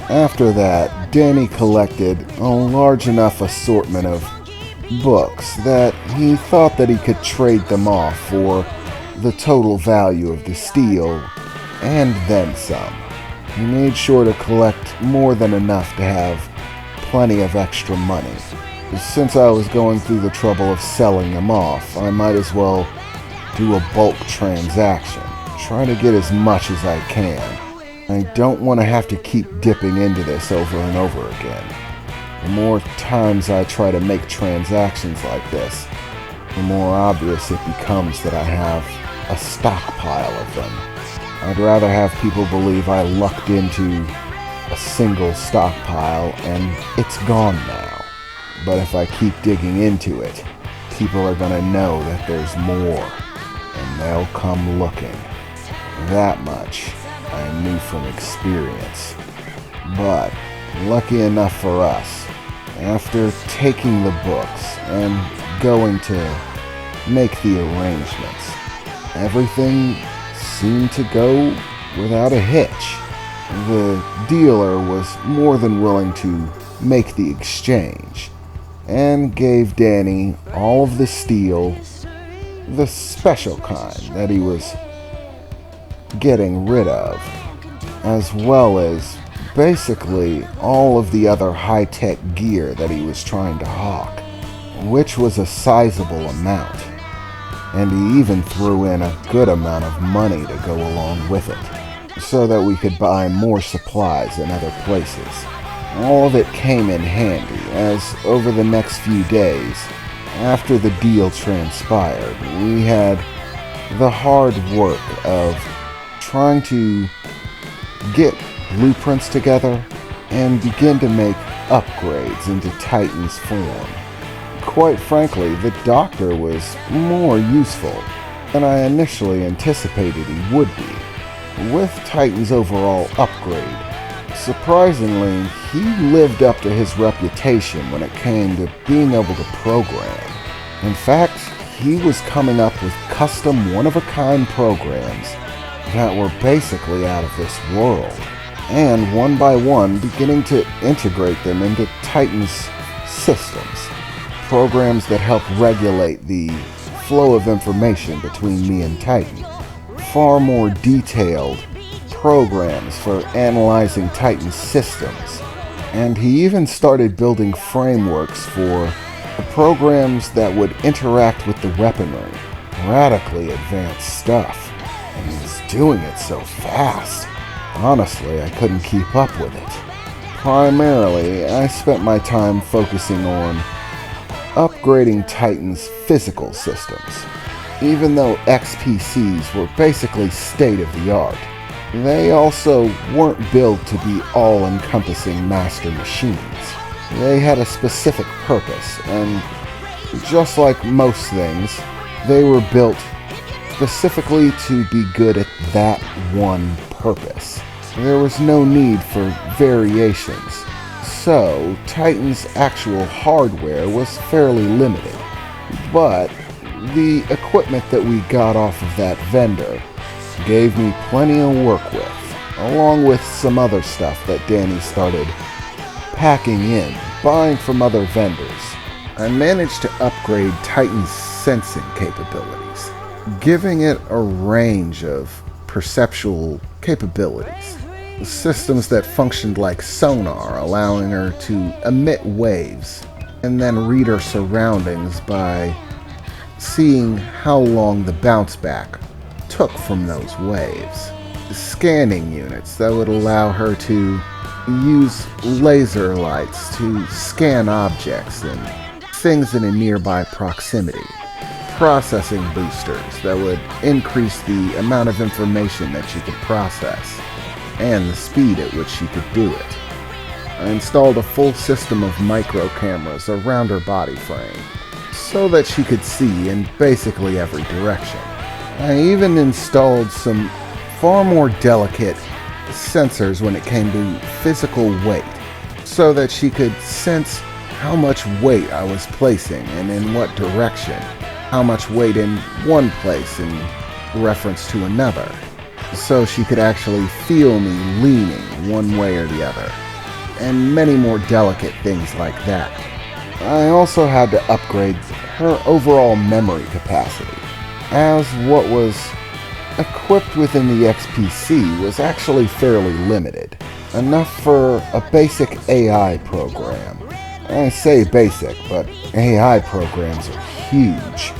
After that, Danny collected a large enough assortment of books that he thought that he could trade them off for the total value of the steel and then some. He made sure to collect more than enough to have plenty of extra money. Since I was going through the trouble of selling them off, I might as well do a bulk transaction. Try to get as much as I can. I don't want to have to keep dipping into this over and over again. The more times I try to make transactions like this, the more obvious it becomes that I have a stockpile of them. I'd rather have people believe I lucked into a single stockpile and it's gone now. But if I keep digging into it, people are gonna know that there's more, and they'll come looking. That much I knew from experience. But, lucky enough for us, after taking the books and going to make the arrangements, everything seemed to go without a hitch. The dealer was more than willing to make the exchange, and gave Danny all of the steel, the special kind that he was getting rid of, as well as basically all of the other high-tech gear that he was trying to hawk, which was a sizable amount, and he even threw in a good amount of money to go along with it, so that we could buy more supplies in other places. All of it came in handy, as over the next few days, after the deal transpired, we had the hard work of trying to get blueprints together and begin to make upgrades into Titan's form. Quite frankly, the Doctor was more useful than I initially anticipated he would be. With Titan's overall upgrade, surprisingly, he lived up to his reputation when it came to being able to program. In fact, he was coming up with custom one-of-a-kind programs that were basically out of this world, and one by one beginning to integrate them into Titan's systems. Programs that help regulate the flow of information between me and Titan. Far more detailed programs for analyzing Titan's systems. And he even started building frameworks for the programs that would interact with the weaponry. Radically advanced stuff. And he was doing it so fast. Honestly, I couldn't keep up with it. Primarily, I spent my time focusing on upgrading Titan's physical systems. Even though XPCs were basically state-of-the-art, they also weren't built to be all-encompassing master machines. They had a specific purpose, and just like most things, they were built specifically to be good at that one purpose. There was no need for variations, so Titan's actual hardware was fairly limited. But the equipment that we got off of that vendor gave me plenty of work with, along with some other stuff that Danny started packing in, buying from other vendors. I managed to upgrade Titan's sensing capabilities, giving it a range of perceptual capabilities. Systems that functioned like sonar, allowing her to emit waves and then read her surroundings by seeing how long the bounce back took from those waves. Scanning units that would allow her to use laser lights to scan objects and things in a nearby proximity. Processing boosters that would increase the amount of information that she could process and the speed at which she could do it. I installed a full system of micro cameras around her body frame so that she could see in basically every direction. I even installed some far more delicate sensors when it came to physical weight so that she could sense how much weight I was placing and in what direction, how much weight in one place in reference to another, so she could actually feel me leaning one way or the other. and many more delicate things like that. I also had to upgrade her overall memory capacity, as what was equipped within the XPC was actually fairly limited, enough for a basic AI program. I say basic, but AI programs are huge.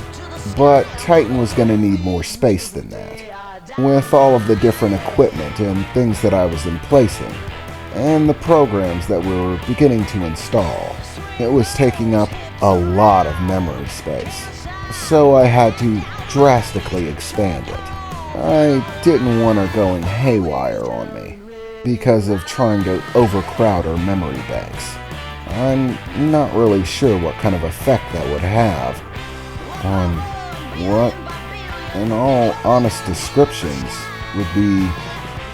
But Titan was going to need more space than that, with all of the different equipment and things that I was emplacing, and the programs that we were beginning to install. It was taking up a lot of memory space, so I had to drastically expand it. I didn't want her going haywire on me because of trying to overcrowd her memory banks. I'm not really sure what kind of effect that would have on what, in all honest descriptions, would be,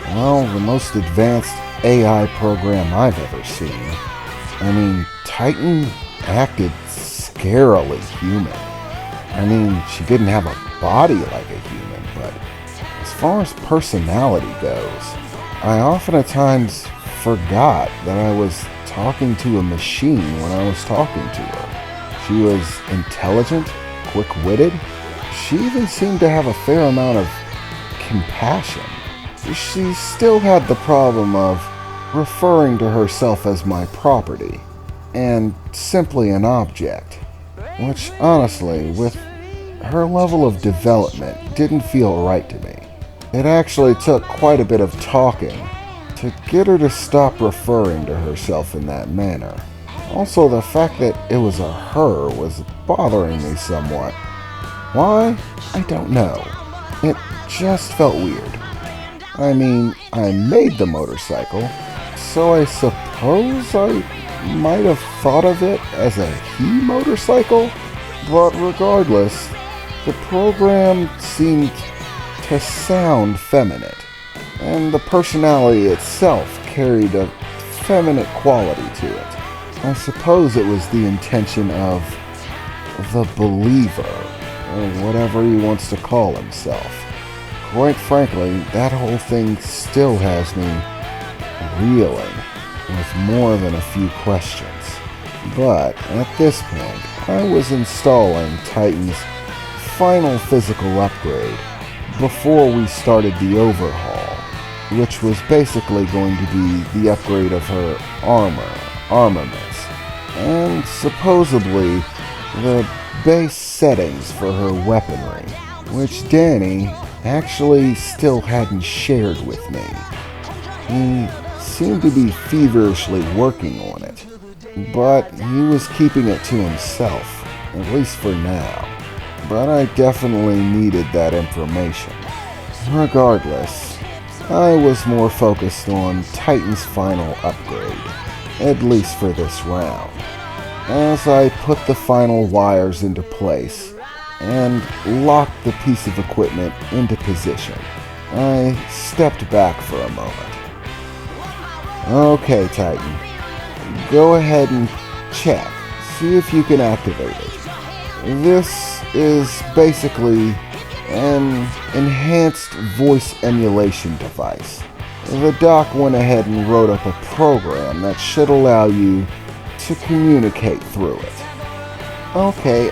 well, the most advanced AI program I've ever seen. I mean, Titan acted scarily human. I mean, she didn't have a body like a human, but as far as personality goes, I often at times forgot that I was talking to a machine when I was talking to her. She was intelligent, quick-witted. She even seemed to have a fair amount of compassion. She still had the problem of referring to herself as my property and simply an object, which honestly, with her level of development, didn't feel right to me. It actually took quite a bit of talking to get her to stop referring to herself in that manner. Also, the fact that it was a her was bothering me somewhat. Why? I don't know. It just felt weird. I mean, I made the motorcycle, so I suppose I might have thought of it as a he motorcycle, but regardless, the program seemed to sound feminine, and the personality itself carried a feminine quality to it. I suppose it was the intention of the believer, or whatever he wants to call himself. Quite frankly, that whole thing still has me reeling with more than a few questions. But at this point, I was installing Titan's final physical upgrade before we started the overhaul, which was basically going to be the upgrade of her armaments, and supposedly the base settings for her weaponry, which Danny actually still hadn't shared with me. He seemed to be feverishly working on it, but he was keeping it to himself, at least for now. But I definitely needed that information. Regardless, I was more focused on Titan's final upgrade, at least for this round. As I put the final wires into place and locked the piece of equipment into position, I stepped back for a moment. Okay, Titan, go ahead and check, see if you can activate it. This is basically an enhanced voice emulation device. The doc went ahead and wrote up a program that should allow you to communicate through it. Okay,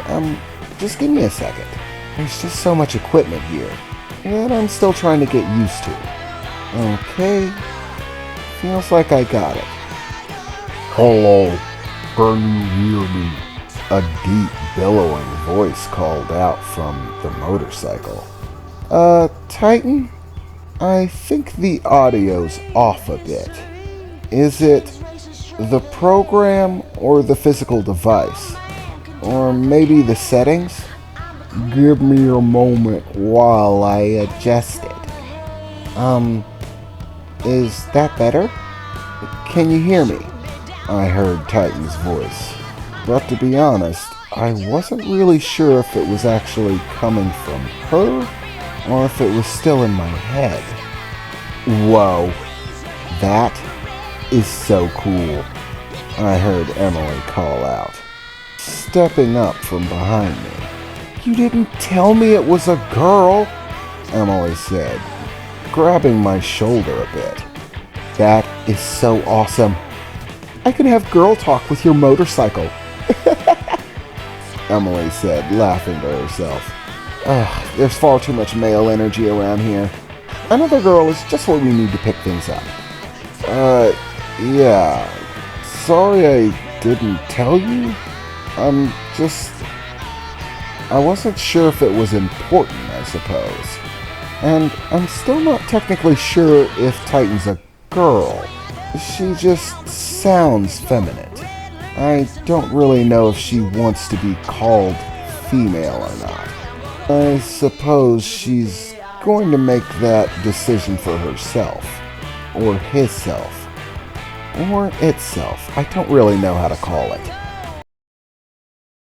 just give me a second. There's just so much equipment here that I'm still trying to get used to. Okay, feels like I got it. Hello, can you hear me? A deep, billowing voice called out from the motorcycle. Titan? I think the audio's off a bit. Is it the program or the physical device? Or maybe the settings? Give me a moment while I adjust it. Is that better? Can you hear me? I heard Titan's voice. But to be honest, I wasn't really sure if it was actually coming from her or if it was still in my head. Whoa, that is so cool, I heard Emily call out, stepping up from behind me. You didn't tell me it was a girl, Emily said, grabbing my shoulder a bit. That is so awesome. I can have girl talk with your motorcycle. Emily said, laughing to herself. Ugh, there's far too much male energy around here. Another girl is just where we need to pick things up. Yeah. Sorry I didn't tell you. I wasn't sure if it was important, I suppose. And I'm still not technically sure if Titan's a girl. She just sounds feminine. I don't really know if she wants to be called female or not. I suppose she's going to make that decision for herself. Or hisself. Or itself. I don't really know how to call it.